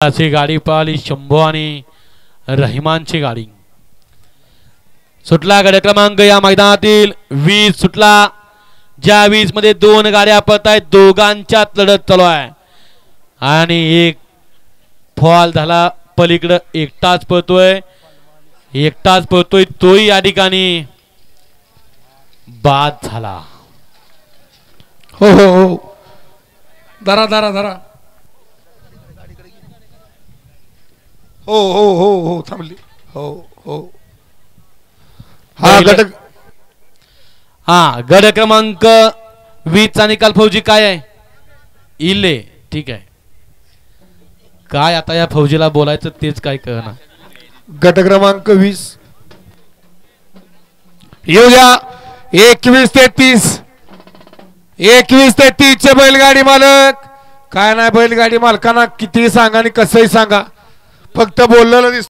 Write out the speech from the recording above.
अशी गाडी पळाली शंभू आणि रहिमानची गाडी सुटला। गड क्रमांक या मैदानातील 20 सुटला, ज्या 20 मध्ये दोन गाड्या पळत आहेत, दोघांच्यात लढत चालू आहे आणि एक फॉल झाला पलीकडे, एकटाच पळतोय तोही या ठिकाणी बाद झाला। हो हो हो धरा धरा धरा हो हो हो हो थांबली हो हो गड क्रमांक 20 चा निकाल फौजी काय आहे? इले ठीक आहे। काय आता या फौजीला बोलायचं तेच काय कळना। गट क्रमांक 20 येऊ द्या। 21 ते 30 चे बैलगाडी मालक काय नाही, बैलगाडी मालकांना किती सांगा आणि कसंही सांगा, फक्त बोललेलं दिसतं।